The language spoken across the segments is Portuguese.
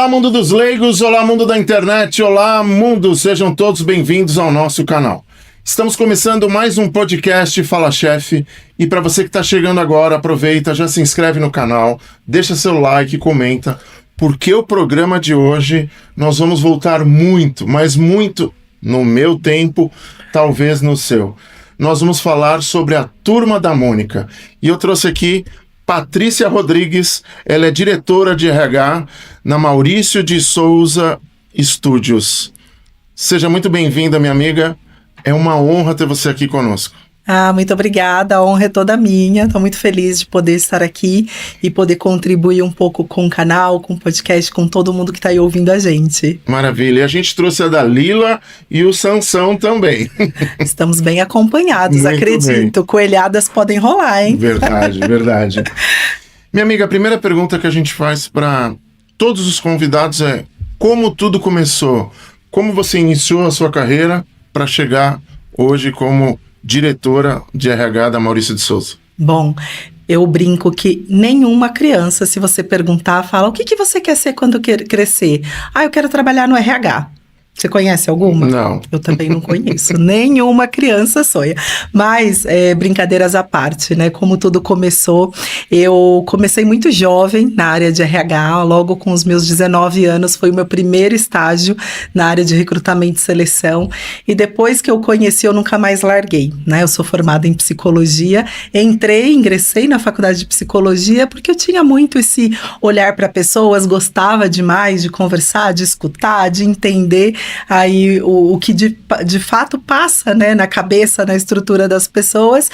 Olá, mundo dos leigos, olá, mundo da internet, olá, mundo, sejam todos bem-vindos ao nosso canal. Estamos começando mais um podcast Fala Chefe, e para você que está chegando agora, aproveita, já se inscreve no canal, deixa seu like, comenta, porque o programa de hoje nós vamos voltar muito, mas muito no meu tempo, talvez no seu. Nós vamos falar sobre a Turma da Mônica, e eu trouxe aqui Patrícia Rodrigues, ela é diretora de RH na Maurício de Souza Studios. Seja muito bem-vinda, minha amiga. É uma honra ter você aqui conosco. Muito obrigada, a honra é toda minha. Estou muito feliz de poder estar aqui e poder contribuir um pouco com o canal, com o podcast, com todo mundo que está aí ouvindo a gente. Maravilha. E a gente trouxe a Dalila e o Sansão também. Estamos bem acompanhados, muito acredito. Bem. Coelhadas podem rolar, hein? Verdade, verdade. Minha amiga, a primeira pergunta que a gente faz para todos os convidados é: como tudo começou? Como você iniciou a sua carreira para chegar hoje como diretora de RH da Maurício de Souza? Bom, eu brinco que nenhuma criança, se você perguntar, fala: o que você quer ser quando crescer? Eu quero trabalhar no RH. Você conhece alguma? Não. Eu também não conheço. Nenhuma criança sonha. Mas, brincadeiras à parte, né? Como tudo começou, eu comecei muito jovem na área de RH. Logo com os meus 19 anos, foi o meu primeiro estágio na área de recrutamento e seleção. E depois que eu conheci, eu nunca mais larguei, né? Eu sou formada em psicologia. Ingressei na faculdade de psicologia porque eu tinha muito esse olhar para pessoas, gostava demais de conversar, de escutar, de entender aí o que de fato passa, né, na cabeça, na estrutura das pessoas.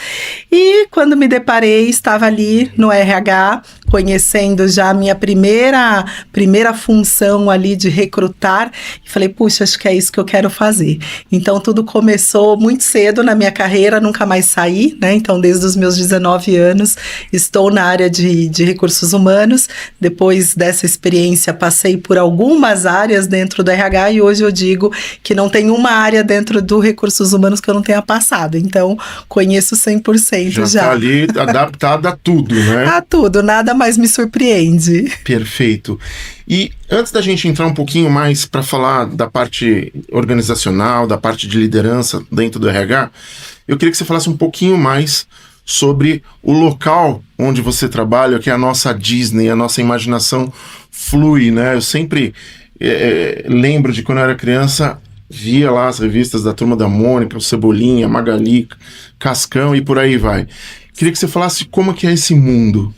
E quando me deparei, estava ali no RH, conhecendo já a minha primeira função ali de recrutar, e falei: puxa, acho que é isso que eu quero fazer. Então tudo começou muito cedo na minha carreira, nunca mais saí, né? Então desde os meus 19 anos estou na área de recursos humanos. Depois dessa experiência passei por algumas áreas dentro do RH e hoje eu digo que não tem uma área dentro do recursos humanos que eu não tenha passado. Então conheço 100% já. Já tá ali adaptada a tudo, né? A tudo, nada mais me surpreende. Perfeito. E antes da gente entrar um pouquinho mais para falar da parte organizacional, da parte de liderança dentro do RH, eu queria que você falasse um pouquinho mais sobre o local onde você trabalha, que é a nossa Disney, a nossa imaginação flui, né? Eu sempre lembro de quando eu era criança, via lá as revistas da Turma da Mônica, o Cebolinha, Magali, Cascão e por aí vai. Queria que você falasse como que é esse mundo.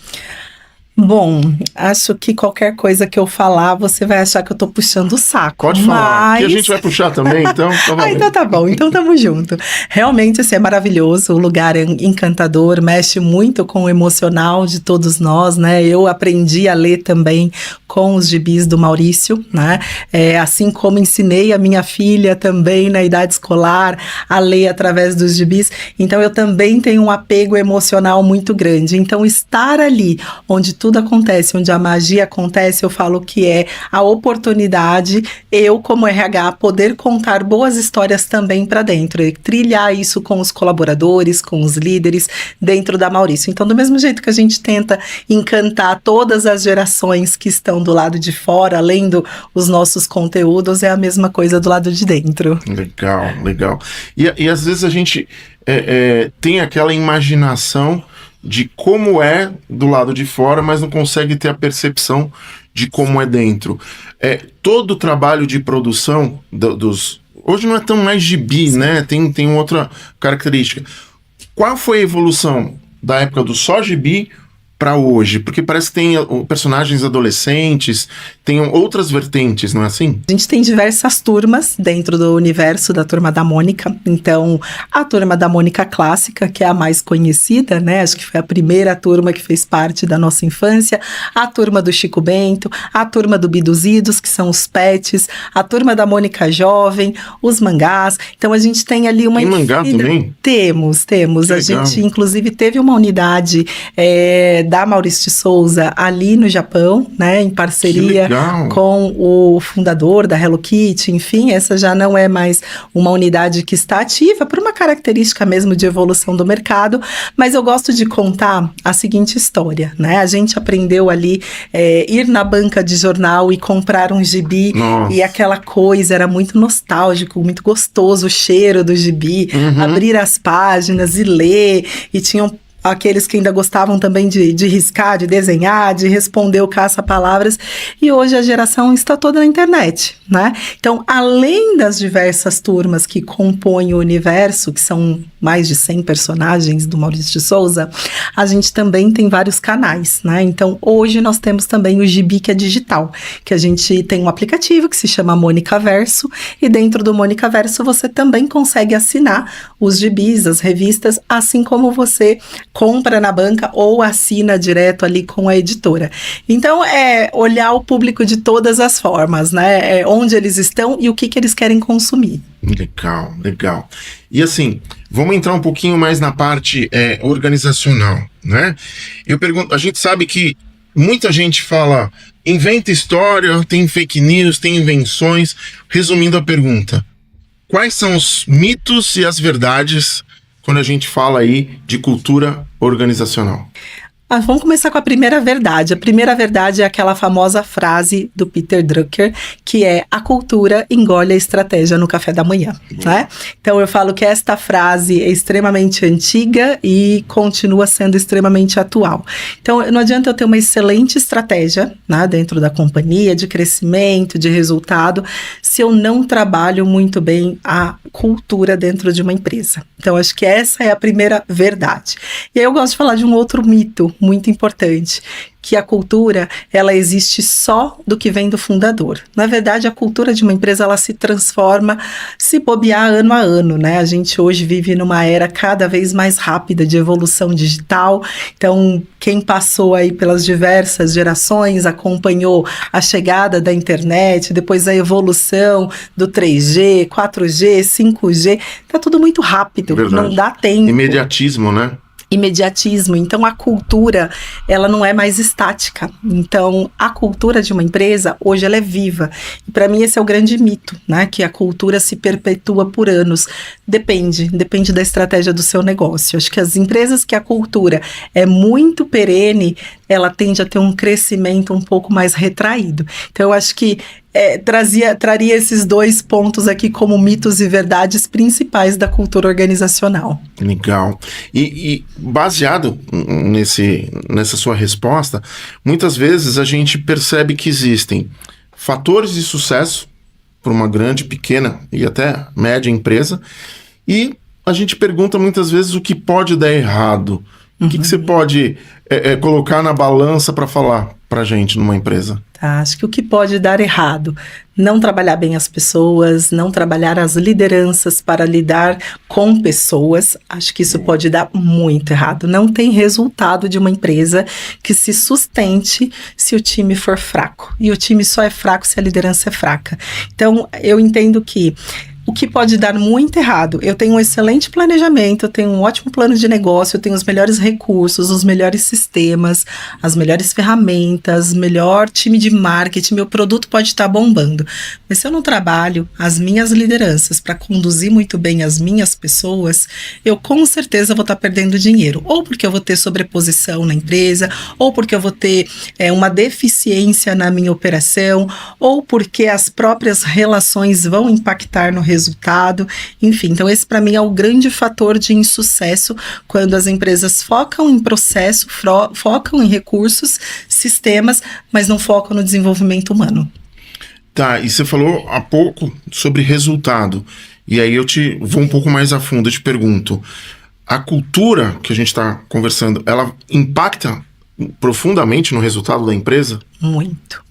Bom, acho que qualquer coisa que eu falar, você vai achar que eu tô puxando o saco. Pode falar, que a gente vai puxar também, então tá então tá bom, então tamo junto. Realmente, assim, é maravilhoso, o lugar é encantador, mexe muito com o emocional de todos nós, né? Eu aprendi a ler também com os gibis do Maurício, né? Assim como ensinei a minha filha também na idade escolar a ler através dos gibis, então eu também tenho um apego emocional muito grande. Então estar ali, onde tudo acontece, onde a magia acontece, eu falo que é a oportunidade, eu como RH, poder contar boas histórias também para dentro, e trilhar isso com os colaboradores, com os líderes dentro da Maurício. Então, do mesmo jeito que a gente tenta encantar todas as gerações que estão do lado de fora, lendo os nossos conteúdos, é a mesma coisa do lado de dentro. Legal, legal. E às vezes a gente tem aquela imaginação de como é do lado de fora, mas não consegue ter a percepção de como é dentro. Todo o trabalho de produção hoje não é tão mais gibi, né? Tem outra característica. Qual foi a evolução da época do só gibi para hoje? Porque parece que tem personagens adolescentes, tem outras vertentes, não é assim? A gente tem diversas turmas dentro do universo da Turma da Mônica. Então, a Turma da Mônica clássica, que é a mais conhecida, né? Acho que foi a primeira turma que fez parte da nossa infância. A Turma do Chico Bento, a Turma do Biduzidos, que são os pets, a Turma da Mônica Jovem, os mangás. Então, a gente tem ali uma... Tem mangá também? Temos. A gente, inclusive, teve uma unidade da Maurício de Souza ali no Japão, né, em parceria com o fundador da Hello Kitty, enfim, essa já não é mais uma unidade que está ativa por uma característica mesmo de evolução do mercado, mas eu gosto de contar a seguinte história, né, a gente aprendeu ali ir na banca de jornal e comprar um gibi. Nossa. E aquela coisa era muito nostálgico, muito gostoso o cheiro do gibi, abrir as páginas e ler, e tinham aqueles que ainda gostavam também de riscar, de desenhar, de responder o caça-palavras, e hoje a geração está toda na internet, né? Então, além das diversas turmas que compõem o universo, que são mais de 100 personagens do Maurício de Souza, a gente também tem vários canais, né? Então, hoje nós temos também o Gibi, que é digital, que a gente tem um aplicativo que se chama Mônica Verso, e dentro do Mônica Verso você também consegue assinar os gibis, as revistas, assim como você compra na banca ou assina direto ali com a editora. Então, é olhar o público de todas as formas, né? Onde eles estão e o que eles querem consumir. Legal, legal. E assim, vamos entrar um pouquinho mais na parte organizacional, né? Eu pergunto, a gente sabe que muita gente fala, inventa história, tem fake news, tem invenções. Resumindo a pergunta, quais são os mitos e as verdades quando a gente fala aí de cultura organizacional? Vamos começar com a primeira verdade. A primeira verdade é aquela famosa frase do Peter Drucker, que é: a cultura engole a estratégia no café da manhã, né? Então eu falo que esta frase é extremamente antiga e continua sendo extremamente atual. Então não adianta eu ter uma excelente estratégia, né, dentro da companhia, de crescimento, de resultado, se eu não trabalho muito bem a cultura dentro de uma empresa. Então acho que essa é a primeira verdade. E aí eu gosto de falar de um outro mito muito importante, que a cultura, ela existe só do que vem do fundador. Na verdade, a cultura de uma empresa, ela se transforma, se bobear ano a ano, né? A gente hoje vive numa era cada vez mais rápida de evolução digital. Então, quem passou aí pelas diversas gerações, acompanhou a chegada da internet, depois a evolução do 3G, 4G, 5G, tá tudo muito rápido, verdade. Não dá tempo. Imediatismo, né? Imediatismo. Então, a cultura, ela não é mais estática. Então, a cultura de uma empresa, hoje, ela é viva. E, para mim, esse é o grande mito, né? Que a cultura se perpetua por anos. Depende da estratégia do seu negócio. Acho que as empresas que a cultura é muito perene, ela tende a ter um crescimento um pouco mais retraído. Então, eu acho que traria esses dois pontos aqui como mitos e verdades principais da cultura organizacional. Legal. E baseado nessa sua resposta, muitas vezes a gente percebe que existem fatores de sucesso para uma grande, pequena e até média empresa, e a gente pergunta muitas vezes o que pode dar errado. O que você pode colocar na balança para falar para gente numa empresa? Acho que o que pode dar errado, não trabalhar bem as pessoas, não trabalhar as lideranças para lidar com pessoas, acho que isso pode dar muito errado. Não tem resultado de uma empresa que se sustente se o time for fraco. E o time só é fraco se a liderança é fraca. Então, eu entendo que o que pode dar muito errado, eu tenho um excelente planejamento, eu tenho um ótimo plano de negócio, eu tenho os melhores recursos, os melhores sistemas, as melhores ferramentas, melhor time de marketing, meu produto pode estar bombando. Mas se eu não trabalho as minhas lideranças para conduzir muito bem as minhas pessoas, eu com certeza vou estar perdendo dinheiro. Ou porque eu vou ter sobreposição na empresa, ou porque eu vou ter uma deficiência na minha operação, ou porque as próprias relações vão impactar no resultado, enfim. Então esse para mim é o grande fator de insucesso quando as empresas focam em processo, focam em recursos, sistemas, mas não focam no desenvolvimento humano. Tá, e você falou há pouco sobre resultado, e aí eu vou um pouco mais a fundo, eu te pergunto, a cultura que a gente está conversando, ela impacta profundamente no resultado da empresa? Muito.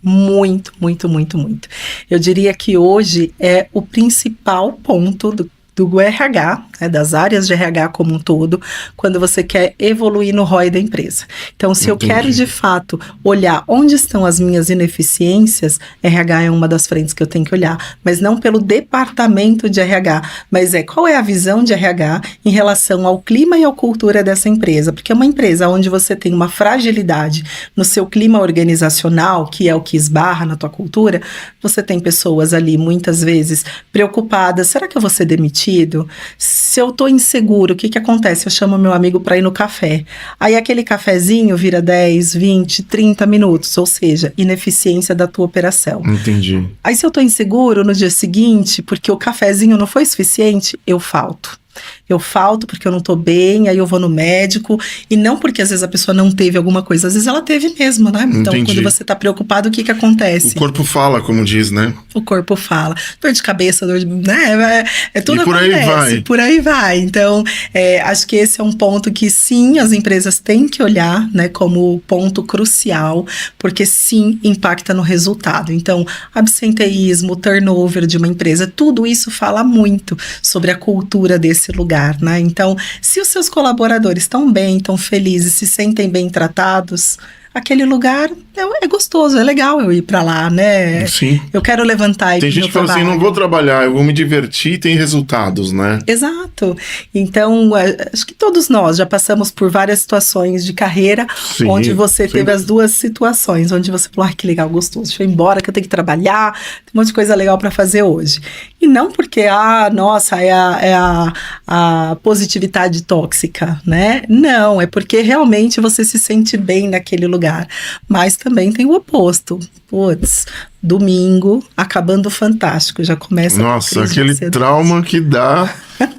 Eu diria que hoje é o principal ponto do RH, né, das áreas de RH como um todo, quando você quer evoluir no ROI da empresa. Então, se eu quero de fato olhar onde estão as minhas ineficiências, RH é uma das frentes que eu tenho que olhar, mas não pelo departamento de RH, mas qual é a visão de RH em relação ao clima e à cultura dessa empresa, porque é uma empresa onde você tem uma fragilidade no seu clima organizacional, que é o que esbarra na tua cultura, você tem pessoas ali muitas vezes preocupadas, será que eu vou ser demitido? Se eu tô inseguro, o que acontece? Eu chamo meu amigo para ir no café, aí aquele cafezinho vira 10, 20, 30 minutos, ou seja, ineficiência da tua operação. Entendi. Aí se eu tô inseguro no dia seguinte, porque o cafezinho não foi suficiente, eu falto. Eu falto porque eu não tô bem, aí eu vou no médico, e não porque às vezes a pessoa não teve alguma coisa, às vezes ela teve mesmo, né? Então, Entendi. quando você tá preocupado, o que acontece? O corpo fala, como diz, né? O corpo fala. Dor de cabeça, dor de... né? Tudo e por acontece. Aí vai. Por aí vai. Então, acho que esse é um ponto que sim, as empresas têm que olhar, né, como ponto crucial, porque sim, impacta no resultado. Então, absenteísmo, turnover de uma empresa, tudo isso fala muito sobre a cultura desse lugar, né? Então, se os seus colaboradores estão bem, estão felizes, se sentem bem tratados, aquele lugar é gostoso, é legal eu ir pra lá, né? Sim. Eu quero levantar e tem gente que fala assim, não vou trabalhar, eu vou me divertir e tem resultados, né? Exato. Então, acho que todos nós já passamos por várias situações de carreira, sim, onde você teve as duas situações, onde você falou, que legal, gostoso, deixa eu ir embora, que eu tenho que trabalhar, tem um monte de coisa legal para fazer hoje. E não porque, nossa, é a positividade tóxica, né? Não, é porque realmente você se sente bem naquele lugar. Mas também tem o oposto. Putz, domingo, acabando fantástico, já começa... Nossa, aquele trauma que dá...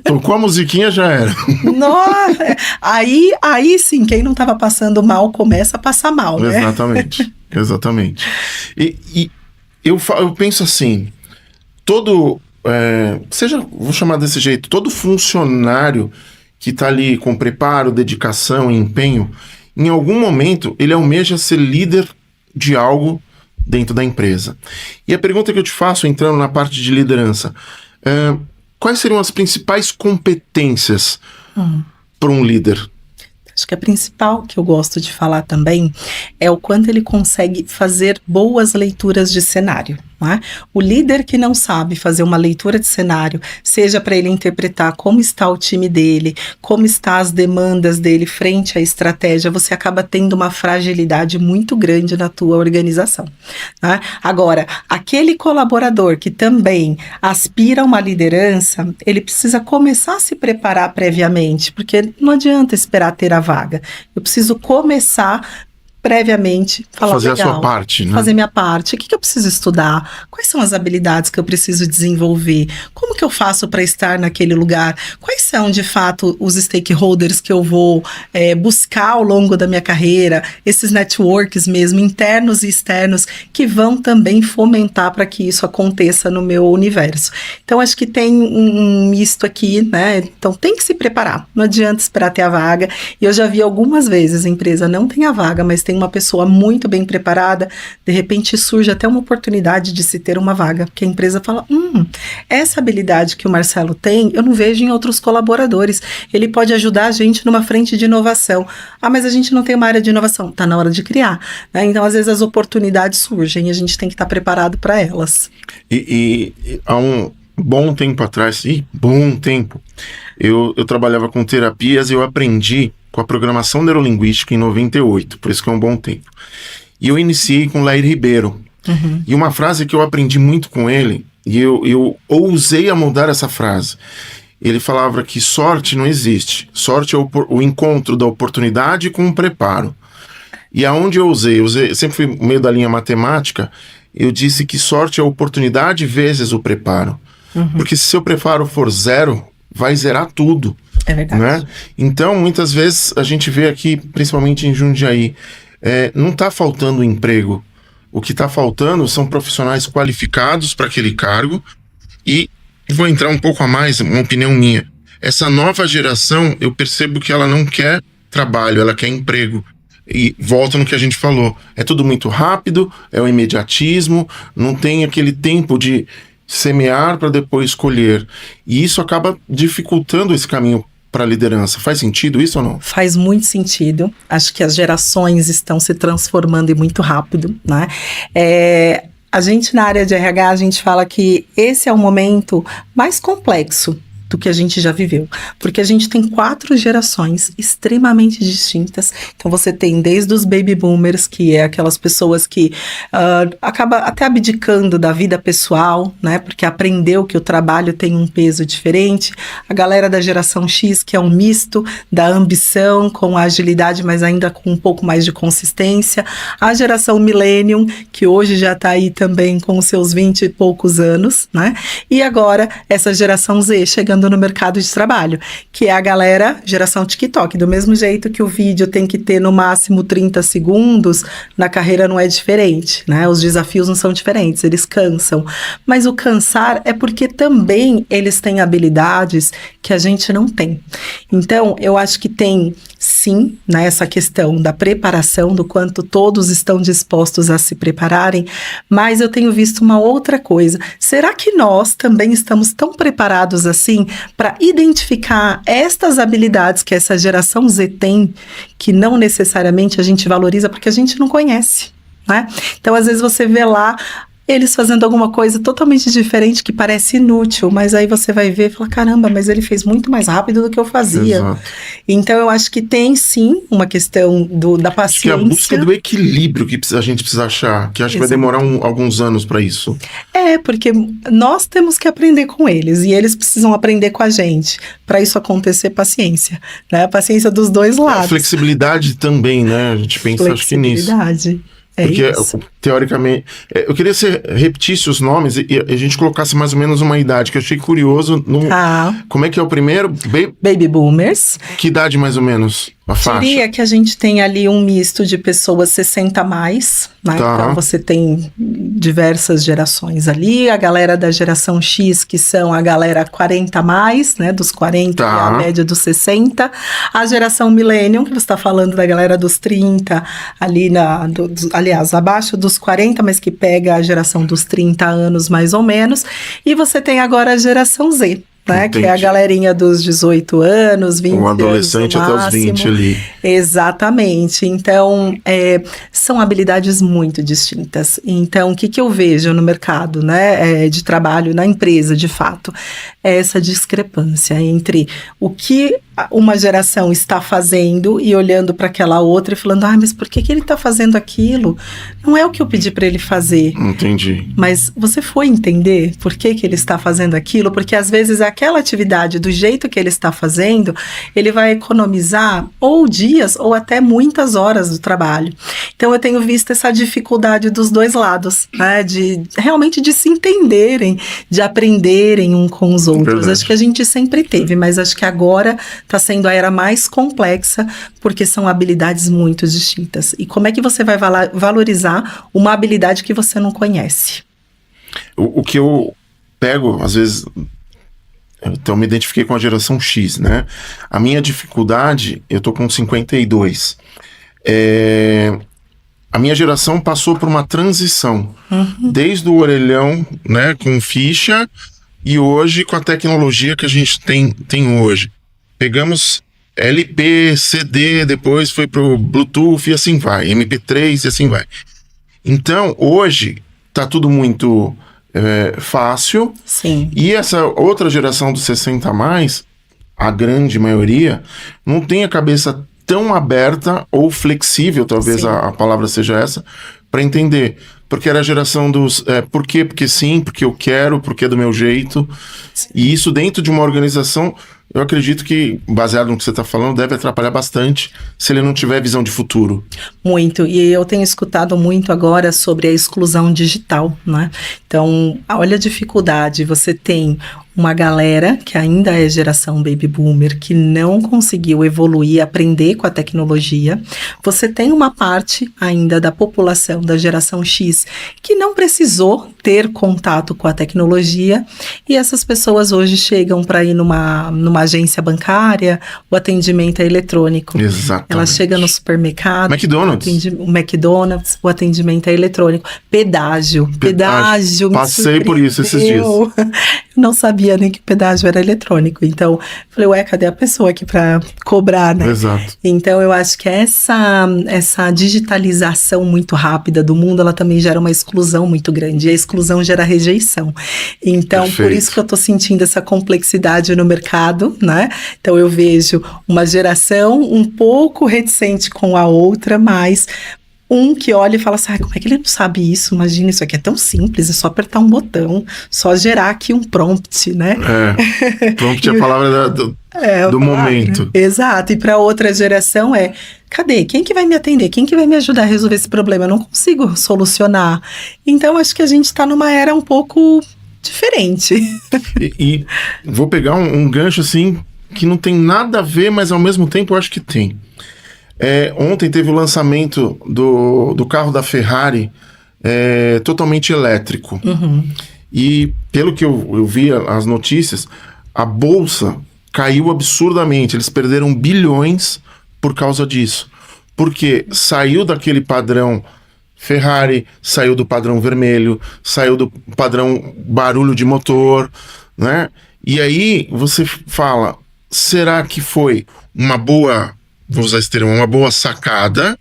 Tocou a musiquinha, já era. Nossa, aí sim, quem não estava passando mal, começa a passar mal, né? Exatamente. E eu penso assim, vou chamar desse jeito, todo funcionário que está ali com preparo, dedicação e empenho, em algum momento ele almeja ser líder de algo dentro da empresa. E a pergunta que eu te faço, entrando na parte de liderança, quais seriam as principais competências para um líder? Acho que a principal que eu gosto de falar também é o quanto ele consegue fazer boas leituras de cenário. Né? O líder que não sabe fazer uma leitura de cenário, seja para ele interpretar como está o time dele, como estão as demandas dele frente à estratégia, você acaba tendo uma fragilidade muito grande na tua organização. Né? Agora, aquele colaborador que também aspira a uma liderança, ele precisa começar a se preparar previamente, porque não adianta esperar ter a vaga. Eu preciso começar previamente, fazer a sua parte, né? Fazer minha parte. O que eu preciso estudar? Quais são as habilidades que eu preciso desenvolver? Como que eu faço para estar naquele lugar? Quais são, de fato, os stakeholders que eu vou buscar ao longo da minha carreira? Esses networks mesmo, internos e externos, que vão também fomentar para que isso aconteça no meu universo. Então, acho que tem um misto aqui, né? Então, tem que se preparar. Não adianta esperar ter a vaga. E eu já vi algumas vezes, a empresa não tem a vaga, mas tem uma pessoa muito bem preparada, de repente surge até uma oportunidade de se ter uma vaga, porque a empresa fala, essa habilidade que o Marcelo tem, eu não vejo em outros colaboradores, ele pode ajudar a gente numa frente de inovação. Mas a gente não tem uma área de inovação, tá na hora de criar, né? Então às vezes as oportunidades surgem e a gente tem que estar preparado para elas. E há um bom tempo atrás, eu trabalhava com terapias e eu aprendi com a programação neurolinguística em 98, por isso que é um bom tempo. E eu iniciei com Lair Ribeiro. E uma frase que eu aprendi muito com ele, e eu ousei a mudar essa frase. Ele falava que sorte não existe. Sorte é o encontro da oportunidade com o preparo. E aonde eu usei, sempre fui meio da linha matemática, eu disse que sorte é a oportunidade vezes o preparo. Porque se seu preparo for 0, vai zerar tudo. É verdade. Né? Então, muitas vezes, a gente vê aqui, principalmente em Jundiaí, não está faltando emprego. O que está faltando são profissionais qualificados para aquele cargo. E vou entrar um pouco a mais, uma opinião minha. Essa nova geração, eu percebo que ela não quer trabalho, ela quer emprego. E volta no que a gente falou. É tudo muito rápido, é o imediatismo, não tem aquele tempo de semear para depois colher. E isso acaba dificultando esse caminho para a liderança. Faz sentido isso ou não? Faz muito sentido. Acho que as gerações estão se transformando e muito rápido, né? A gente, na área de RH, a gente fala que esse é o momento mais complexo do que a gente já viveu, porque a gente tem 4 gerações extremamente distintas. Então você tem desde os baby boomers, que é aquelas pessoas que acaba até abdicando da vida pessoal, né, porque aprendeu que o trabalho tem um peso diferente. A galera da geração X, que é um misto da ambição com a agilidade, mas ainda com um pouco mais de consistência. A geração millennium, que hoje já está aí também com os seus 20 e poucos anos, né, e agora essa geração Z chegando no mercado de trabalho, que é a galera geração TikTok. Do mesmo jeito que o vídeo tem que ter no máximo 30 segundos, na carreira não é diferente, né? Os desafios não são diferentes, eles cansam. Mas o cansar é porque também eles têm habilidades que a gente não tem. Então, eu acho que tem, sim, né, essa questão da preparação, do quanto todos estão dispostos a se prepararem, mas eu tenho visto uma outra coisa. Será que nós também estamos tão preparados assim para identificar estas habilidades que essa geração Z tem, que não necessariamente a gente valoriza porque a gente não conhece, né? Então, às vezes você vê lá eles fazendo alguma coisa totalmente diferente que parece inútil, mas aí você vai ver e fala, caramba, mas ele fez muito mais rápido do que eu fazia. Exato. Então eu acho que tem sim uma questão da paciência. Acho que é a busca do equilíbrio que a gente precisa achar, que acho que vai demorar alguns anos para isso. Porque nós temos que aprender com eles e eles precisam aprender com a gente. Para isso acontecer, paciência, né? Paciência dos dois lados. A flexibilidade também, né? A gente pensa, acho que nisso. Flexibilidade. Porque, isso. Teoricamente, eu queria que você repetisse os nomes e a gente colocasse mais ou menos uma idade, que eu achei curioso. Como é que é o primeiro? Baby boomers. Que idade mais ou menos? A faixa? Diria que a gente tem ali um misto de pessoas 60 a mais, né? Tá. Então você tem diversas gerações ali. A galera da geração X, que são a galera 40 a mais, né? Dos 40 e a média dos 60. A geração Millennium, que você está falando da galera dos 30, ali aliás, abaixo dos 40, mas que pega a geração dos 30 anos mais ou menos. E você tem agora a geração Z, né? Que é a galerinha dos 18 anos, 20 anos. Um adolescente até os 20 ali. Exatamente. Então, são habilidades muito distintas. Então, o que eu vejo no mercado, né, de trabalho, na empresa, de fato, é essa discrepância entre o que uma geração está fazendo e olhando para aquela outra e falando, mas por que ele está fazendo aquilo? Não é o que eu pedi para ele fazer. Entendi. Mas você foi entender por que ele está fazendo aquilo? Porque às vezes aquela atividade, do jeito que ele está fazendo, ele vai economizar ou dias ou até muitas horas do trabalho. Então eu tenho visto essa dificuldade dos dois lados, né? De realmente de se entenderem, de aprenderem um com os outros. Verdade. Acho que a gente sempre teve, mas acho que agora está sendo a era mais complexa, porque são habilidades muito distintas. E como é que você vai valorizar uma habilidade que você não conhece? O que eu pego, às vezes, então me identifiquei com a geração X, né? A minha dificuldade, eu tô com 52. A minha geração passou por uma transição, desde o orelhão, né, com ficha, e hoje com a tecnologia que a gente tem hoje. Pegamos LP, CD, depois foi pro Bluetooth e assim vai, MP3 e assim vai. Então, hoje, tá tudo muito fácil. Sim. E essa outra geração dos 60 a mais, a grande maioria, não tem a cabeça tão aberta ou flexível, talvez a palavra seja essa, para entender. Porque era a geração dos por quê? Porque sim, porque eu quero, porque é do meu jeito. Sim. E isso dentro de uma organização, eu acredito que, baseado no que você está falando, deve atrapalhar bastante se ele não tiver visão de futuro. Muito. E eu tenho escutado muito agora sobre a exclusão digital, né? Então, olha a dificuldade. Você tem uma galera que ainda é geração baby boomer, que não conseguiu evoluir, aprender com a tecnologia. Você tem uma parte ainda da população da geração X que não precisou ter contato com a tecnologia, e essas pessoas hoje chegam para ir numa agência bancária, o atendimento é eletrônico. Exatamente. Ela chega no supermercado, o McDonald's, o atendimento é eletrônico. Pedágio. Passei por isso esses dias. Eu não sabia nem que pedágio era eletrônico. Então, falei, ué, cadê a pessoa aqui para cobrar, né? Exato. Então, eu acho que essa digitalização muito rápida do mundo, ela também gera uma exclusão muito grande. E a exclusão gera rejeição. Então, Perfeito. por isso que eu tô sentindo essa complexidade no mercado, né? Então, eu vejo uma geração um pouco reticente com a outra, mas um que olha e fala assim, como é que ele não sabe isso? Imagina, isso aqui é tão simples, é só apertar um botão, só gerar aqui um prompt, né? Prompt é a palavra do momento. Exato, e para outra geração cadê? Quem que vai me atender? Quem que vai me ajudar a resolver esse problema? Eu não consigo solucionar. Então, acho que a gente está numa era um pouco diferente. E vou pegar um gancho assim, que não tem nada a ver, mas ao mesmo tempo eu acho que tem. Ontem teve o lançamento do carro da Ferrari totalmente elétrico. Uhum. E pelo que eu vi as notícias, a bolsa caiu absurdamente. Eles perderam bilhões por causa disso. Porque saiu daquele padrão Ferrari, saiu do padrão vermelho, saiu do padrão barulho de motor, né? E aí você fala, será que foi uma boa... vou usar esse termo, uma boa sacada,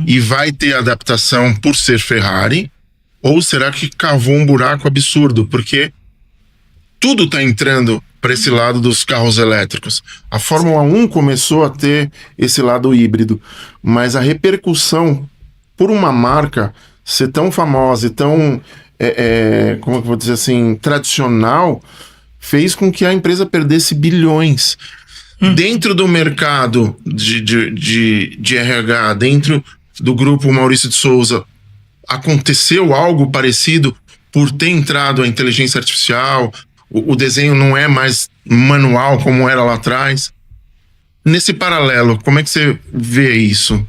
e vai ter adaptação por ser Ferrari, ou será que cavou um buraco absurdo? Porque tudo está entrando para esse lado dos carros elétricos. A Fórmula 1 começou a ter esse lado híbrido, mas a repercussão por uma marca ser tão famosa e tão, como eu vou dizer assim, tradicional, fez com que a empresa perdesse bilhões. Dentro do mercado de RH, dentro do grupo Maurício de Souza, aconteceu algo parecido por ter entrado a inteligência artificial, o desenho não é mais manual como era lá atrás. Nesse paralelo, como é que você vê isso?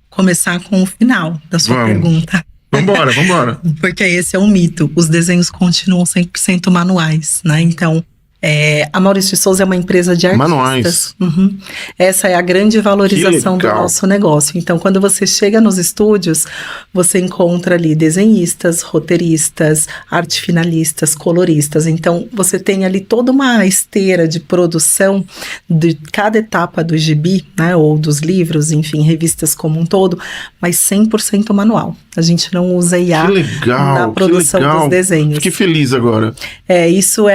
Começar com o final da sua pergunta. Vambora. Porque esse é um mito. Os desenhos continuam 100% manuais, né? Então, a Maurício de Souza é uma empresa de artistas. Manuais. Uhum. Essa é a grande valorização do nosso negócio. Então, quando você chega nos estúdios, você encontra ali desenhistas, roteiristas, arte finalistas, coloristas. Então, você tem ali toda uma esteira de produção de cada etapa do gibi, né? Ou dos livros, enfim, revistas como um todo, mas 100% manual. A gente não usa IA na produção dos desenhos. Fiquei feliz agora. Isso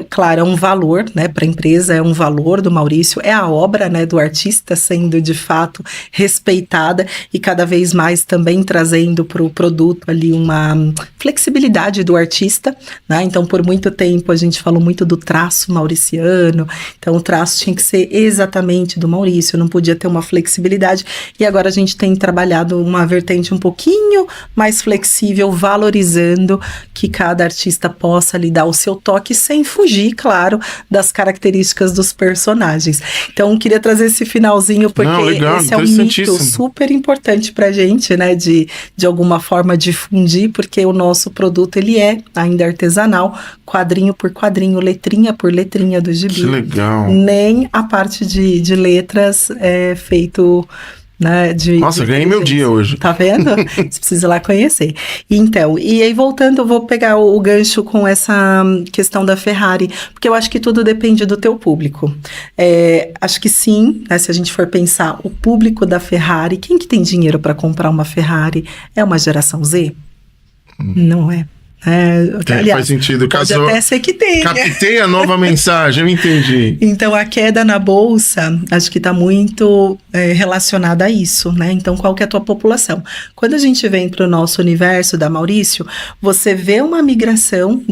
claro, é um valor, né, para a empresa, é um valor do Maurício, é a obra, né, do artista sendo de fato respeitada e cada vez mais também trazendo para o produto ali uma flexibilidade do artista, né? Então, por muito tempo a gente falou muito do traço mauriciano, então o traço tinha que ser exatamente do Maurício, não podia ter uma flexibilidade, e agora a gente tem trabalhado uma vertente um pouquinho mais flexível, valorizando que cada artista possa lhe dar o seu toque sem fugir, claro, das características dos personagens. Então, queria trazer esse finalzinho, porque esse é um mito super importante pra gente, né, de alguma forma difundir, porque o nosso produto, ele é ainda artesanal, quadrinho por quadrinho, letrinha por letrinha do gibi. Que legal. Nem a parte de letras é feito... Né, Nossa, ganhei meu dia hoje. Tá vendo? Você precisa ir lá conhecer. Então, e aí voltando, eu vou pegar o gancho com essa questão da Ferrari, porque eu acho que tudo depende do teu público. Acho que sim, né, se a gente for pensar, o público da Ferrari, quem que tem dinheiro para comprar uma Ferrari? É uma geração Z? Não é. Aliás, faz sentido. Pode até ser que tenha. Captei a nova mensagem, eu entendi. Então, a queda na bolsa, acho que está muito relacionada a isso, né? Então, qual que é a tua população? Quando a gente vem para o nosso universo da Maurício, você vê uma migração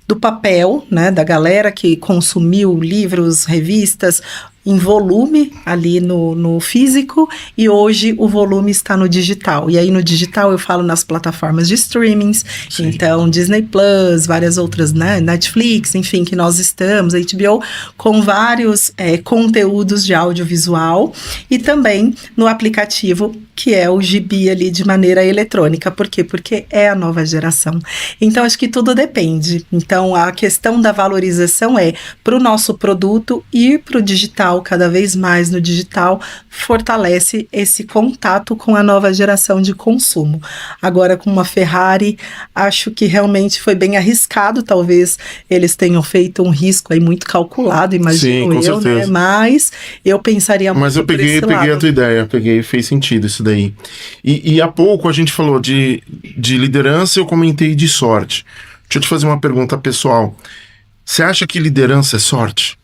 do papel, né? Da galera que consumiu livros, revistas, em volume ali no físico, e hoje o volume está no digital. E aí no digital eu falo nas plataformas de streamings, Sim. então Disney Plus, várias outras, né, Netflix, enfim, que nós estamos, HBO, com vários conteúdos de audiovisual, e também no aplicativo, que é o Gibi ali de maneira eletrônica. Por quê? Porque é a nova geração. Então, acho que tudo depende. Então, a questão da valorização é para o nosso produto ir para o digital, cada vez mais no digital, fortalece esse contato com a nova geração de consumo. Agora, com uma Ferrari, acho que realmente foi bem arriscado, talvez eles tenham feito um risco aí muito calculado, imagino. Sim, com eu, certeza. né? Mas eu pensaria muito. Mas eu peguei a tua ideia, fez sentido isso daí. E há pouco a gente falou de liderança, eu comentei de sorte. Deixa eu te fazer uma pergunta pessoal. Você acha que liderança é sorte?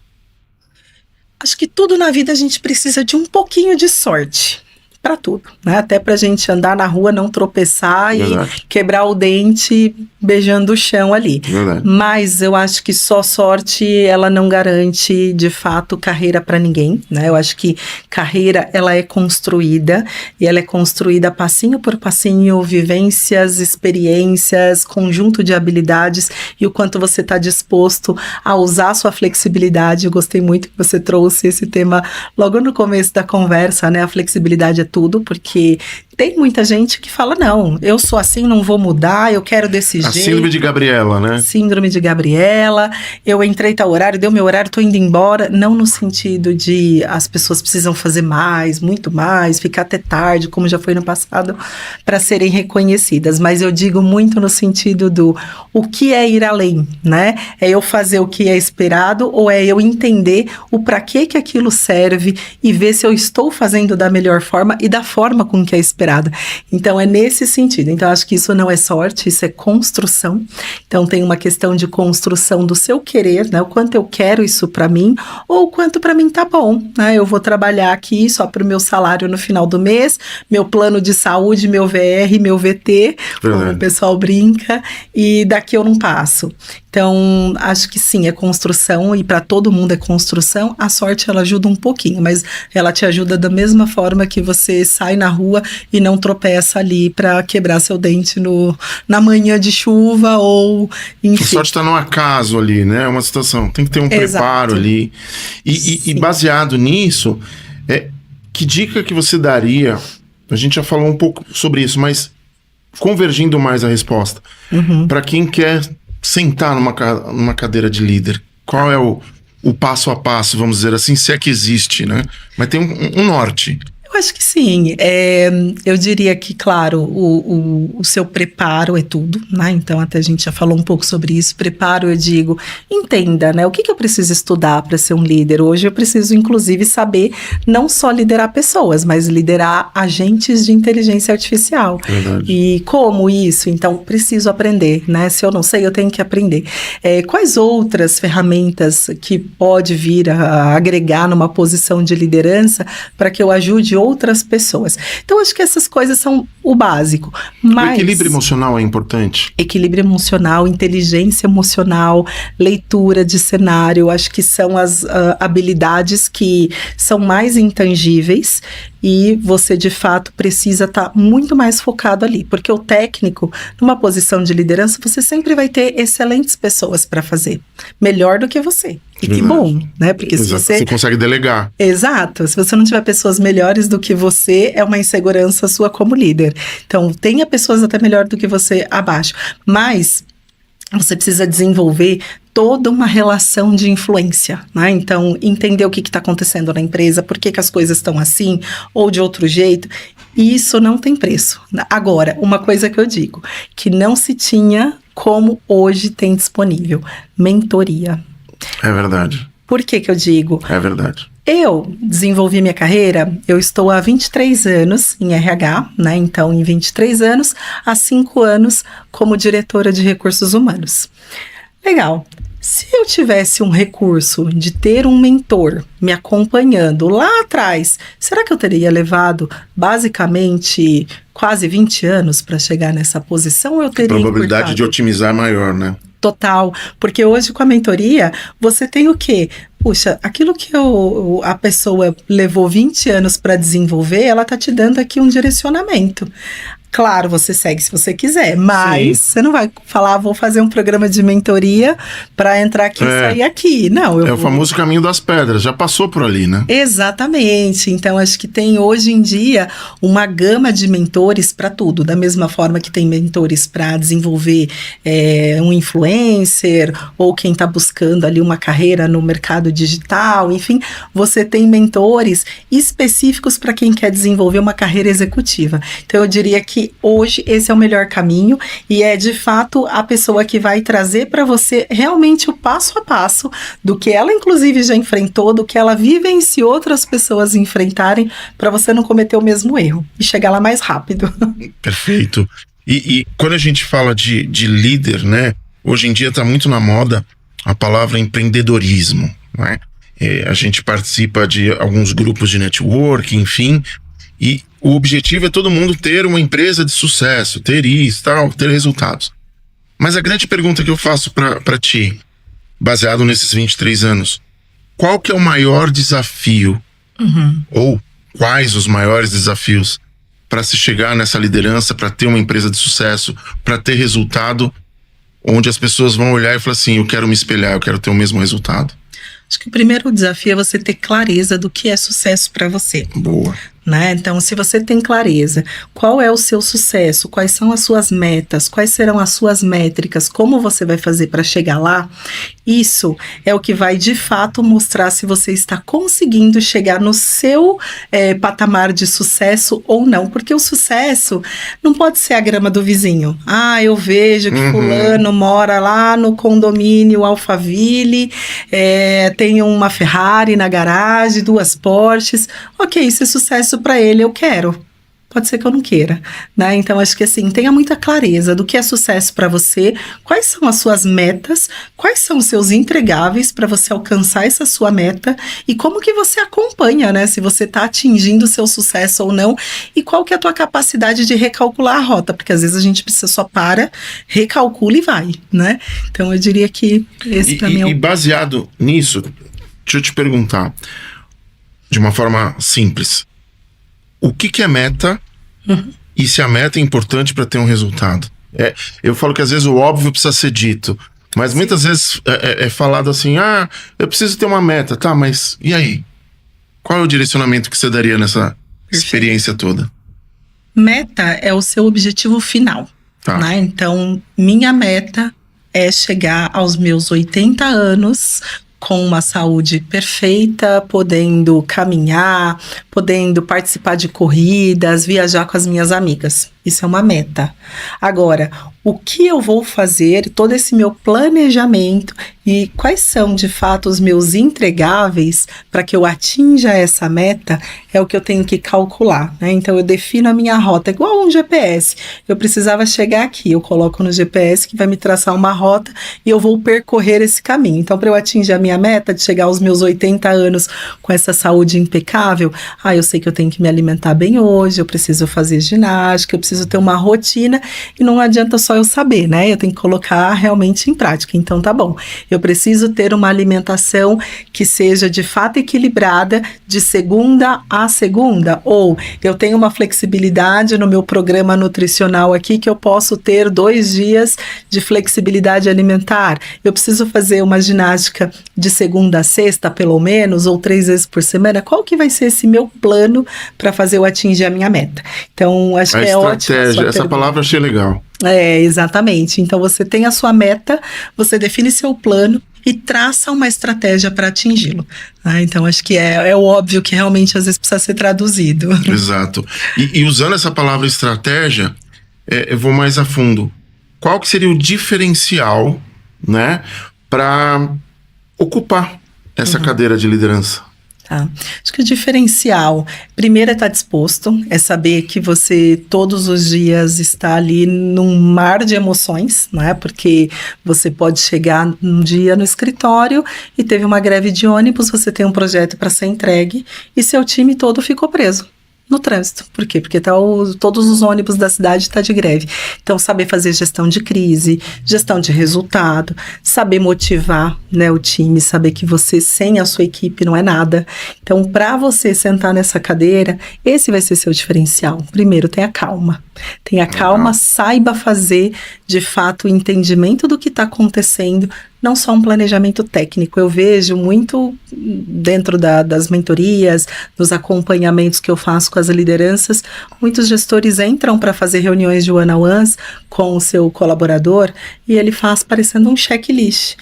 Acho que tudo na vida a gente precisa de um pouquinho de sorte. Para tudo, né? Até pra gente andar na rua, não tropeçar Verdade. e quebrar o dente beijando o chão ali. Verdade. Mas eu acho que só sorte, ela não garante, de fato, carreira para ninguém, né? Eu acho que carreira, ela é construída, e ela é construída passinho por passinho, vivências, experiências, conjunto de habilidades, e o quanto você está disposto a usar a sua flexibilidade. Eu gostei muito que você trouxe esse tema logo no começo da conversa, né? A flexibilidade é tudo, porque tem muita gente que fala, não, eu sou assim, não vou mudar, eu quero desse jeito. A síndrome de Gabriela, né? Síndrome de Gabriela, eu entrei tal horário, deu meu horário, tô indo embora. Não no sentido de as pessoas precisam fazer mais, muito mais, ficar até tarde, como já foi no passado, para serem reconhecidas. Mas eu digo muito no sentido do o que é ir além, né? É eu fazer o que é esperado, ou é eu entender o para que aquilo serve e ver se eu estou fazendo da melhor forma e da forma com que é esperado. Então, é nesse sentido. Então, acho que isso não é sorte, isso é construção. Então, tem uma questão de construção do seu querer, né? O quanto eu quero isso para mim, ou o quanto para mim tá bom, né? Eu vou trabalhar aqui só pro meu salário no final do mês, meu plano de saúde, meu VR, meu VT, como o pessoal brinca, e daqui eu não passo. Então, acho que sim, é construção, e para todo mundo é construção. A sorte, ela ajuda um pouquinho, mas ela te ajuda da mesma forma que você sai na rua e não tropeça ali para quebrar seu dente na manhã de chuva, ou enfim. A sorte está no acaso ali, né? É uma situação, tem que ter um preparo ali. E baseado nisso, que dica que você daria? A gente já falou um pouco sobre isso, mas convergindo mais a resposta. Para quem quer sentar numa cadeira de líder, qual é o passo a passo, vamos dizer assim, se é que existe, né? Mas tem um norte. Eu acho que sim. Eu diria que, claro, o seu preparo é tudo, né? Então, até a gente já falou um pouco sobre isso. Preparo, eu digo, entenda, né? O que eu preciso estudar para ser um líder? Hoje eu preciso, inclusive, saber não só liderar pessoas, mas liderar agentes de inteligência artificial. Verdade. E como isso? Então, preciso aprender, né? Se eu não sei, eu tenho que aprender. Quais outras ferramentas que pode vir a agregar numa posição de liderança para que eu ajude outras pessoas? Então, acho que essas coisas são o básico. Mas o equilíbrio emocional é importante? Equilíbrio emocional, inteligência emocional, leitura de cenário, acho que são as habilidades que são mais intangíveis, e você, de fato, precisa estar muito mais focado ali, porque o técnico, numa posição de liderança, você sempre vai ter excelentes pessoas para fazer, melhor do que você. E que bom, né? Porque se você consegue delegar. Exato. Se você não tiver pessoas melhores do que você, é uma insegurança sua como líder. Então, tenha pessoas até melhor do que você abaixo. Mas você precisa desenvolver toda uma relação de influência, né? Então, entender o que está acontecendo na empresa, por que as coisas estão assim ou de outro jeito. E isso não tem preço. Agora, uma coisa que eu digo, que não se tinha como hoje tem disponível: mentoria. É verdade. Por que eu digo? É verdade. Eu desenvolvi minha carreira, eu estou há 23 anos em RH, né? Então, em 23 anos, há 5 anos como diretora de recursos humanos. Legal. Se eu tivesse um recurso de ter um mentor me acompanhando lá atrás, será que eu teria levado basicamente quase 20 anos para chegar nessa posição? Ou eu teria a probabilidade de otimizar é maior, né? Total, porque hoje com a mentoria você tem o quê? puxa, aquilo que a pessoa levou 20 anos para desenvolver, ela tá te dando aqui um direcionamento. Claro, você segue se você quiser, mas você não vai falar, vou fazer um programa de mentoria para entrar aqui e sair aqui. Não, o famoso caminho das pedras, já passou por ali, né? Exatamente. Então, acho que tem hoje em dia uma gama de mentores para tudo. Da mesma forma que tem mentores para desenvolver um influencer, ou quem está buscando ali uma carreira no mercado digital, enfim, você tem mentores específicos para quem quer desenvolver uma carreira executiva. Então, eu diria que hoje esse é o melhor caminho e é de fato a pessoa que vai trazer para você realmente o passo a passo do que ela inclusive já enfrentou, do que ela vivenciou outras pessoas enfrentarem, para você não cometer o mesmo erro e chegar lá mais rápido. Perfeito. E quando a gente fala de líder, né, hoje em dia está muito na moda a palavra empreendedorismo, né? A gente participa de alguns grupos de network, enfim, e o objetivo é todo mundo ter uma empresa de sucesso, ter isso, tal, ter resultados. Mas a grande pergunta que eu faço para ti, baseado nesses 23 anos, qual que é o maior desafio, ou quais os maiores desafios para se chegar nessa liderança, para ter uma empresa de sucesso, para ter resultado, onde as pessoas vão olhar e falar assim, eu quero me espelhar, eu quero ter o mesmo resultado? Acho que o primeiro desafio é você ter clareza do que é sucesso para você. Boa. Né? Então, se você tem clareza, qual é o seu sucesso, quais são as suas metas, quais serão as suas métricas, como você vai fazer para chegar lá, isso é o que vai de fato mostrar se você está conseguindo chegar no seu patamar de sucesso ou não, porque o sucesso não pode ser a grama do vizinho. Ah, eu vejo que fulano mora lá no condomínio Alphaville, tem uma Ferrari na garagem, 2 Porsches, ok, isso é sucesso para ele, eu quero. Pode ser que eu não queira, né? Então, acho que assim, tenha muita clareza do que é sucesso para você, quais são as suas metas, quais são os seus entregáveis para você alcançar essa sua meta e como que você acompanha, né? Se você está atingindo o seu sucesso ou não e qual que é a tua capacidade de recalcular a rota, porque às vezes a gente precisa só recalcula e vai, né? Então, eu diria que esse para mim é E baseado nisso, deixa eu te perguntar, de uma forma simples, o que é meta e se a meta é importante para ter um resultado? Eu falo que às vezes o óbvio precisa ser dito, mas muitas vezes é falado assim, eu preciso ter uma meta, tá, mas e aí? Qual é o direcionamento que você daria nessa experiência toda? Meta é o seu objetivo final, né? Então, minha meta é chegar aos meus 80 anos com uma saúde perfeita, podendo caminhar, podendo participar de corridas, viajar com as minhas amigas. Isso é uma meta. Agora, o que eu vou fazer, todo esse meu planejamento e quais são, de fato, os meus entregáveis para que eu atinja essa meta, é o que eu tenho que calcular, né? Então, eu defino a minha rota, igual um GPS. Eu precisava chegar aqui, eu coloco no GPS que vai me traçar uma rota e eu vou percorrer esse caminho. Então, para eu atingir a minha meta de chegar aos meus 80 anos com essa saúde impecável, eu sei que eu tenho que me alimentar bem hoje, eu preciso fazer ginástica, eu preciso ter uma rotina e não adianta só eu saber, né? Eu tenho que colocar realmente em prática. Então, tá bom. Eu preciso ter uma alimentação que seja de fato equilibrada de segunda a segunda, ou eu tenho uma flexibilidade no meu programa nutricional aqui que eu posso ter 2 dias de flexibilidade alimentar. Eu preciso fazer uma ginástica de segunda a sexta, pelo menos, ou 3 vezes por semana. Qual que vai ser esse meu plano para fazer eu atingir a minha meta? Então, acho que é ótimo. Essa palavra eu achei legal. Exatamente. Então, você tem a sua meta, você define seu plano e traça uma estratégia para atingi-lo. Então, acho que é o óbvio que realmente às vezes precisa ser traduzido. Exato. E usando essa palavra estratégia, eu vou mais a fundo. Qual que seria o diferencial, né, para ocupar essa cadeira de liderança? Acho que o diferencial, primeiro, é estar disposto, é saber que você todos os dias está ali num mar de emoções, né? Porque você pode chegar um dia no escritório e teve uma greve de ônibus, você tem um projeto para ser entregue e seu time todo ficou preso. no trânsito. Por quê? Porque todos os ônibus da cidade estão de greve. Então, saber fazer gestão de crise, gestão de resultado, saber motivar, né, o time, saber que você sem a sua equipe não é nada. Então, para você sentar nessa cadeira, esse vai ser seu diferencial. Primeiro, tenha calma. Tenha calma, saiba fazer, de fato, o entendimento do que está acontecendo, não só um planejamento técnico. Eu vejo muito dentro das mentorias, dos acompanhamentos que eu faço com as lideranças, muitos gestores entram para fazer reuniões de one-on-ones com o seu colaborador e ele faz parecendo um checklist.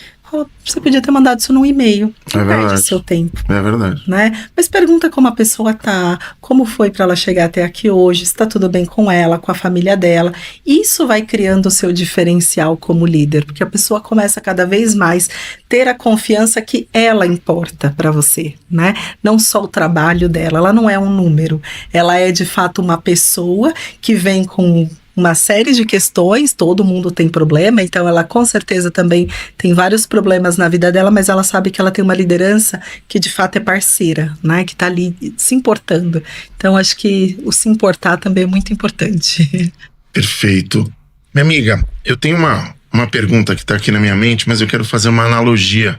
Você podia ter mandado isso num e-mail, que perde seu tempo. É verdade. Né? Mas pergunta como a pessoa tá, como foi para ela chegar até aqui hoje, se tá tudo bem com ela, com a família dela. Isso vai criando o seu diferencial como líder, porque a pessoa começa cada vez mais ter a confiança que ela importa para você, né? Não só o trabalho dela, ela não é um número, ela é de fato uma pessoa que vem com uma série de questões, todo mundo tem problema, então ela com certeza também tem vários problemas na vida dela, mas ela sabe que ela tem uma liderança que de fato é parceira, né, que tá ali se importando. Então acho que o se importar também é muito importante. Perfeito. Minha amiga, eu tenho uma pergunta que tá aqui na minha mente, mas eu quero fazer uma analogia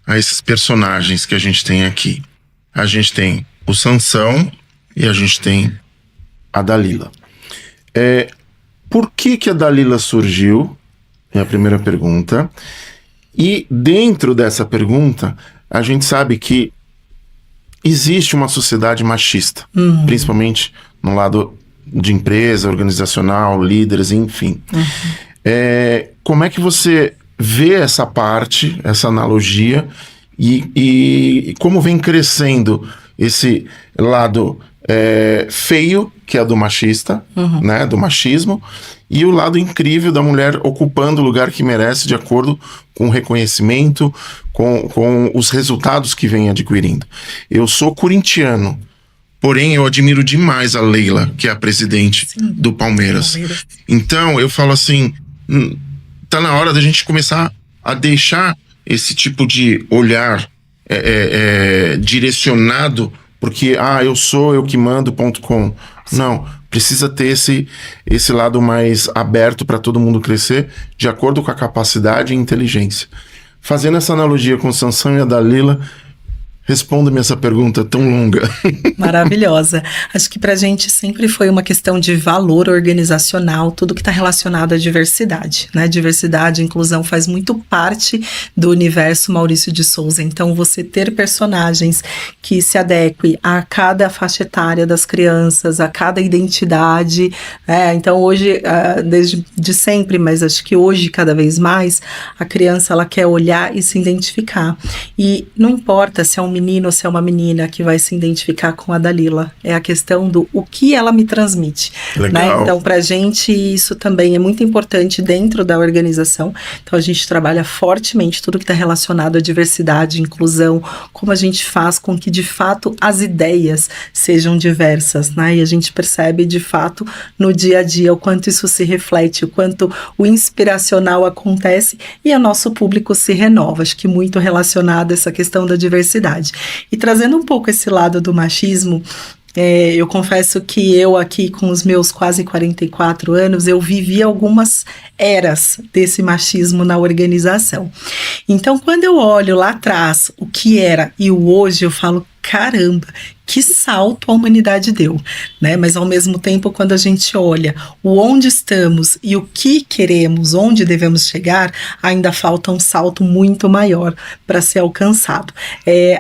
a esses personagens que a gente tem aqui. A gente tem o Sansão e a gente tem a Dalila. Por que a Dalila surgiu? É a primeira pergunta. E dentro dessa pergunta, a gente sabe que existe uma sociedade machista, principalmente no lado de empresa, organizacional, líderes, enfim. Como é que você vê essa parte, essa analogia, e como vem crescendo esse lado feio, que é do machista, né, do machismo, e o lado incrível da mulher ocupando o lugar que merece de acordo com o reconhecimento, com os resultados que vem adquirindo. Eu sou corintiano, porém eu admiro demais a Leila, que é a presidente do Palmeiras. Então eu falo assim, tá na hora da gente começar a deixar esse tipo de olhar direcionado porque, eu que mando.com. Não, precisa ter esse lado mais aberto para todo mundo crescer, de acordo com a capacidade e inteligência. Fazendo essa analogia com o Sansão e a Dalila, responda-me essa pergunta tão longa. Maravilhosa. Acho que pra gente sempre foi uma questão de valor organizacional, tudo que está relacionado à diversidade, né? Diversidade e inclusão faz muito parte do universo Maurício de Souza. Então, você ter personagens que se adequem a cada faixa etária das crianças, a cada identidade. Então, hoje, desde sempre, mas acho que hoje, cada vez mais, a criança ela quer olhar e se identificar. E não importa se é um menino ou se é uma menina que vai se identificar com a Dalila. É a questão do o que ela me transmite. Né? Então, pra gente, isso também é muito importante dentro da organização. Então, a gente trabalha fortemente tudo que está relacionado à diversidade, inclusão, como a gente faz com que, de fato, as ideias sejam diversas, né? E a gente percebe, de fato, no dia a dia, o quanto isso se reflete, o quanto o inspiracional acontece e o nosso público se renova. Acho que muito relacionado a essa questão da diversidade. E trazendo um pouco esse lado do machismo, eu confesso que eu aqui com os meus quase 44 anos, eu vivi algumas eras desse machismo na organização. Então, quando eu olho lá atrás o que era e o hoje, eu falo, caramba, que salto a humanidade deu, né? Mas ao mesmo tempo, quando a gente olha o onde estamos e o que queremos, onde devemos chegar, ainda falta um salto muito maior para ser alcançado.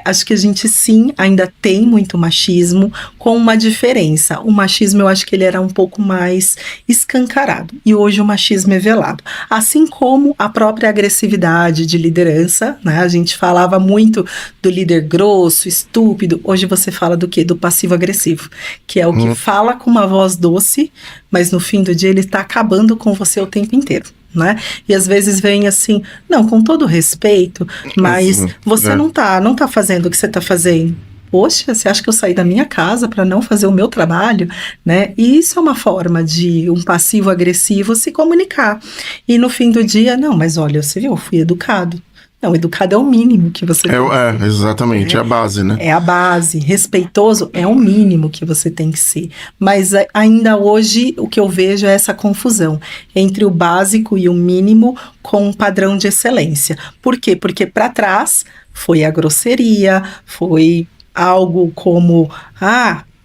Acho que a gente sim ainda tem muito machismo, com uma diferença. O machismo eu acho que ele era um pouco mais escancarado e hoje o machismo é velado. Assim como a própria agressividade de liderança, né? A gente falava muito do líder grosso, estúpido. Hoje você fala do quê? Do passivo-agressivo, que é o que fala com uma voz doce, mas no fim do dia ele está acabando com você o tempo inteiro. Né? E às vezes vem assim, não, com todo respeito, mas você não tá fazendo o que você tá fazendo. Poxa, você acha que eu saí da minha casa para não fazer o meu trabalho, né? E isso é uma forma de um passivo agressivo se comunicar. E no fim do dia, não, mas olha, você viu, eu fui educado. Não, educado é o mínimo que você tem. Exatamente, é a base, né? É a base. Respeitoso é o mínimo que você tem que ser. Mas ainda hoje o que eu vejo é essa confusão entre o básico e o mínimo com um padrão de excelência. Por quê? Porque para trás foi a grosseria, foi algo como,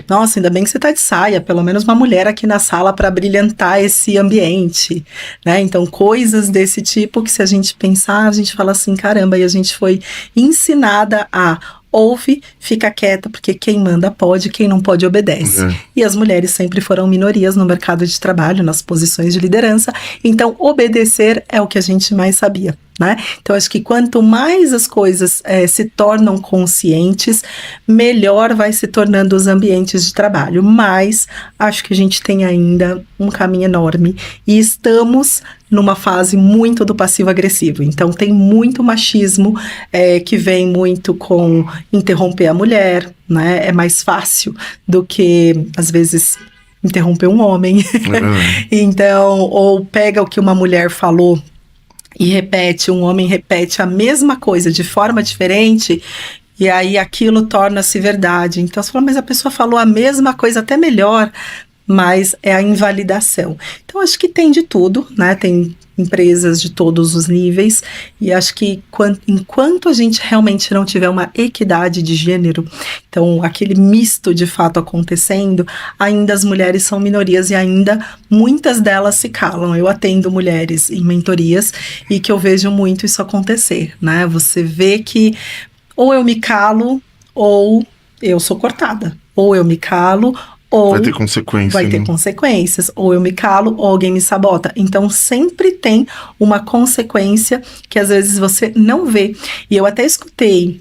nossa, ainda bem que você tá de saia, pelo menos uma mulher aqui na sala para brilhantar esse ambiente, né? Então, coisas desse tipo que se a gente pensar, a gente fala assim, caramba, e a gente foi ensinada a ouve, fica quieta, porque quem manda pode, quem não pode obedece. E as mulheres sempre foram minorias no mercado de trabalho, nas posições de liderança, então obedecer é o que a gente mais sabia, né? Então acho que quanto mais as coisas se tornam conscientes, melhor vai se tornando os ambientes de trabalho, mas acho que a gente tem ainda um caminho enorme e estamos numa fase muito do passivo-agressivo, então tem muito machismo que vem muito com interromper a mulher, né? É mais fácil do que, às vezes, interromper um homem. Então, ou pega o que uma mulher falou e repete, um homem repete a mesma coisa de forma diferente, e aí aquilo torna-se verdade. Então, você fala, mas a pessoa falou a mesma coisa, até melhor, mas é a invalidação. Então, acho que tem de tudo, né? Tem empresas de todos os níveis, e acho que enquanto a gente realmente não tiver uma equidade de gênero, então aquele misto de fato acontecendo, ainda as mulheres são minorias e ainda muitas delas se calam. Eu atendo mulheres em mentorias e que eu vejo muito isso acontecer, né? Você vê que ou eu me calo ou eu sou cortada, ou eu me calo ou vai ter consequências. Vai ter consequências. Ou eu me calo, ou alguém me sabota. Então, sempre tem uma consequência que às vezes você não vê. E eu até escutei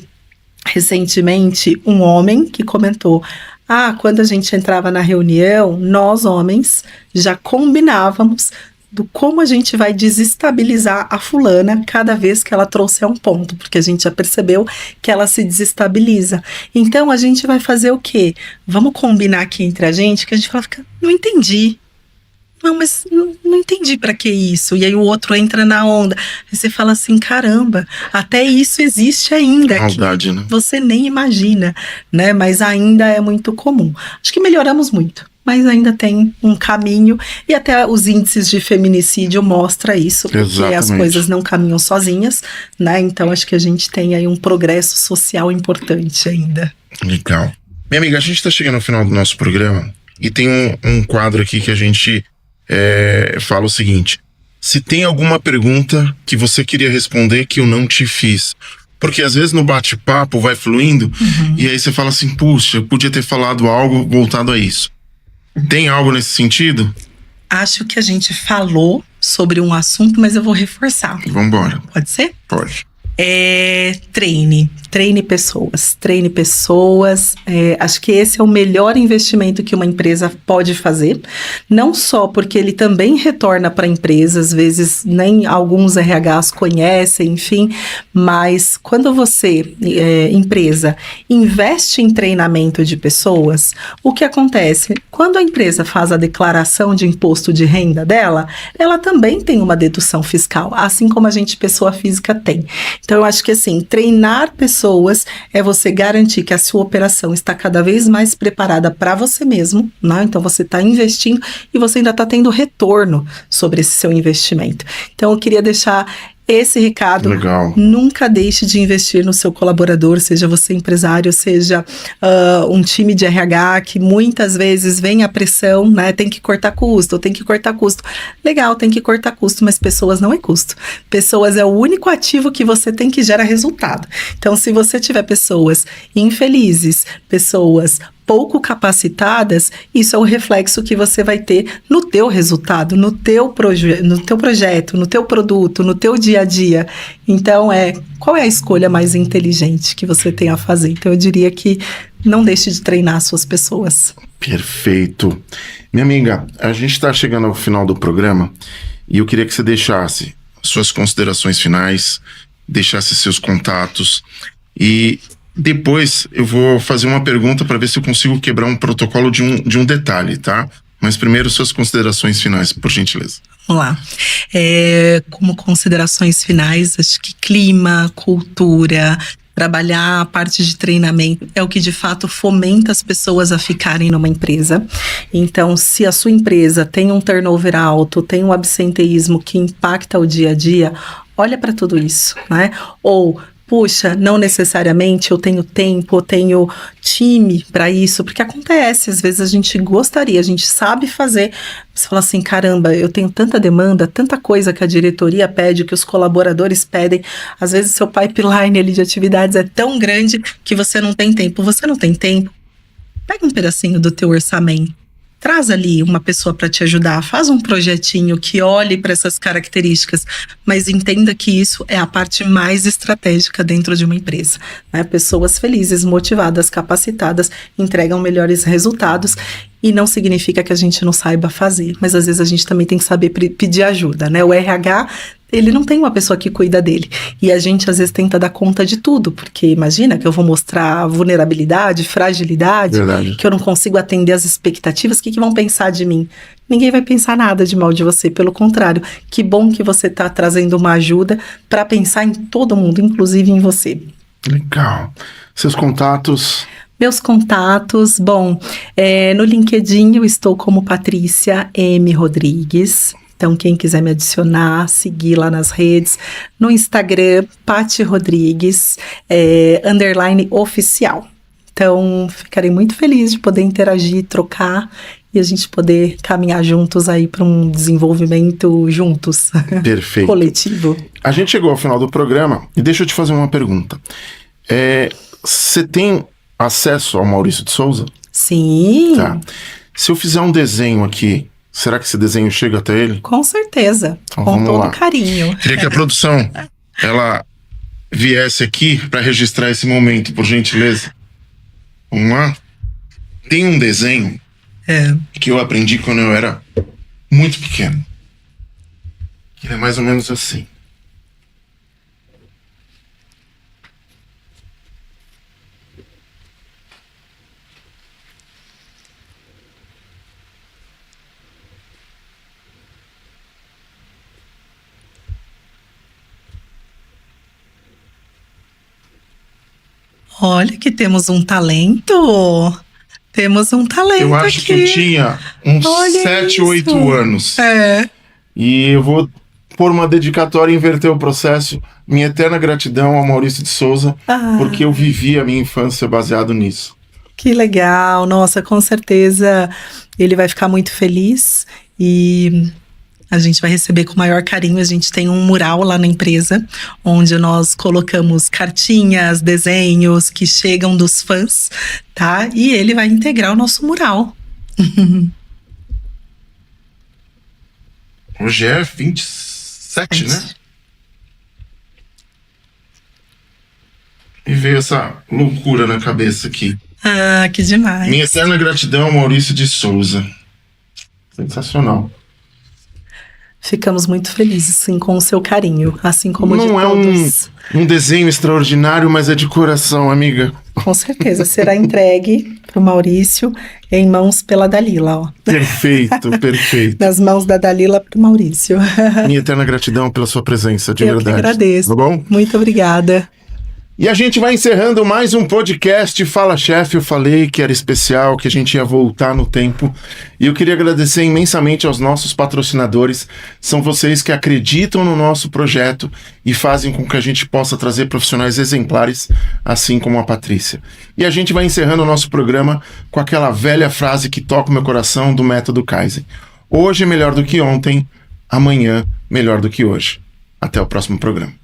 recentemente um homem que comentou: quando a gente entrava na reunião, nós homens já combinávamos do como a gente vai desestabilizar a fulana cada vez que ela trouxer um ponto, porque a gente já percebeu que ela se desestabiliza. Então, a gente vai fazer o quê? Vamos combinar aqui entre a gente, que a gente fala, não entendi. Não, mas não entendi pra que isso. E aí o outro entra na onda. Aí você fala assim, caramba, até isso existe ainda aqui. Maldade, né? Você nem imagina, né? Mas ainda é muito comum. Acho que melhoramos muito, mas ainda tem um caminho, e até os índices de feminicídio mostram isso, porque Exatamente. As coisas não caminham sozinhas, né? Então acho que a gente tem aí um progresso social importante ainda. Legal. Minha amiga, a gente está chegando ao final do nosso programa e tem um quadro aqui que a gente fala o seguinte: se tem alguma pergunta que você queria responder que eu não te fiz. Porque às vezes no bate-papo vai fluindo, e aí você fala assim, puxa, eu podia ter falado algo voltado a isso. Tem algo nesse sentido? Acho que a gente falou sobre um assunto, mas eu vou reforçar. Vamos embora. Pode ser? Pode. Treine pessoas. Acho que esse é o melhor investimento que uma empresa pode fazer, não só porque ele também retorna para a empresa, às vezes nem alguns RHs conhecem, enfim, mas quando você, empresa, investe em treinamento de pessoas, o que acontece? Quando a empresa faz a declaração de imposto de renda dela, ela também tem uma dedução fiscal, assim como a gente, pessoa física, tem. Então, eu acho que assim, treinar pessoas é você garantir que a sua operação está cada vez mais preparada para você mesmo, né? Então, você está investindo e você ainda está tendo retorno sobre esse seu investimento. Então, eu queria deixar esse recado. Legal. Nunca deixe de investir no seu colaborador, seja você empresário, seja um time de RH, que muitas vezes vem a pressão, né? Tem que cortar custo. Legal, tem que cortar custo, mas pessoas não é custo. Pessoas é o único ativo que você tem que gera resultado. Então, se você tiver pessoas infelizes, pessoas pouco capacitadas, isso é o reflexo que você vai ter no teu resultado, no teu projeto, no teu produto, no teu dia a dia. Então, qual é a escolha mais inteligente que você tem a fazer? Então, eu diria que não deixe de treinar as suas pessoas. Perfeito. Minha amiga, a gente está chegando ao final do programa e eu queria que você deixasse suas considerações finais, deixasse seus contatos e depois eu vou fazer uma pergunta para ver se eu consigo quebrar um protocolo de um detalhe, tá? Mas primeiro suas considerações finais, por gentileza. Vamos lá. Como considerações finais, acho que clima, cultura, trabalhar a parte de treinamento é o que de fato fomenta as pessoas a ficarem numa empresa. Então, se a sua empresa tem um turnover alto, tem um absenteísmo que impacta o dia a dia, olha para tudo isso, né? Ou puxa, não necessariamente eu tenho tempo, eu tenho time para isso, porque acontece, às vezes a gente gostaria, a gente sabe fazer, você fala assim, caramba, eu tenho tanta demanda, tanta coisa que a diretoria pede, que os colaboradores pedem, às vezes seu pipeline ali de atividades é tão grande que você não tem tempo. Você não tem tempo? Pega um pedacinho do teu orçamento. Traz ali uma pessoa para te ajudar, faz um projetinho que olhe para essas características, mas entenda que isso é a parte mais estratégica dentro de uma empresa, né? Pessoas felizes, motivadas, capacitadas, entregam melhores resultados e não significa que a gente não saiba fazer, mas às vezes a gente também tem que saber pedir ajuda, né? O RH, ele não tem uma pessoa que cuida dele. E a gente, às vezes, tenta dar conta de tudo. Porque imagina que eu vou mostrar vulnerabilidade, fragilidade, Verdade. que eu não consigo atender as expectativas. O que vão pensar de mim? Ninguém vai pensar nada de mal de você. Pelo contrário, que bom que você está trazendo uma ajuda para pensar em todo mundo, inclusive em você. Legal. Seus contatos... Meus contatos, bom, no LinkedIn eu estou como Patrícia M. Rodrigues. Então, quem quiser me adicionar, seguir lá nas redes. No Instagram, Paty Rodrigues, _oficial. Então, ficarei muito feliz de poder interagir, trocar e a gente poder caminhar juntos aí para um desenvolvimento juntos. Perfeito. Coletivo. A gente chegou ao final do programa e deixa eu te fazer uma pergunta. Você tem acesso ao Maurício de Souza? Sim. Tá. Se eu fizer um desenho aqui, será que esse desenho chega até ele? Com certeza. Então, com vamos todo lá. carinho. Queria que a produção ela viesse aqui para registrar esse momento, por gentileza. Vamos lá? Tem um desenho que eu aprendi quando eu era muito pequeno. Ele é mais ou menos assim. Olha que temos um talento. Temos um talento Eu acho aqui. que eu tinha uns Olha 7, isso. 8 anos. E eu vou pôr uma dedicatória e inverter o processo. Minha eterna gratidão ao Maurício de Souza, porque eu vivi a minha infância baseado nisso. Que legal. Nossa, com certeza ele vai ficar muito feliz e a gente vai receber com o maior carinho. A gente tem um mural lá na empresa, onde nós colocamos cartinhas, desenhos que chegam dos fãs, tá? E ele vai integrar o nosso mural. Hoje é 27, né? E veio essa loucura na cabeça aqui. Ah, que demais. Minha eterna gratidão ao Maurício de Souza. Sensacional. Ficamos muito felizes, sim, com o seu carinho, assim como de Não é todos. um desenho extraordinário, mas é de coração, amiga. Com certeza, será entregue para o Maurício em mãos pela Dalila, ó. Perfeito, perfeito. Das mãos da Dalila para o Maurício. Minha eterna gratidão pela sua presença, de Eu verdade. que agradeço. Tá bom? Muito obrigada. E a gente vai encerrando mais um podcast Fala Chefe. Eu falei que era especial, que a gente ia voltar no tempo. E eu queria agradecer imensamente aos nossos patrocinadores. São vocês que acreditam no nosso projeto e fazem com que a gente possa trazer profissionais exemplares, assim como a Patrícia. E a gente vai encerrando o nosso programa com aquela velha frase que toca o meu coração do método Kaizen. Hoje é melhor do que ontem, amanhã melhor do que hoje. Até o próximo programa.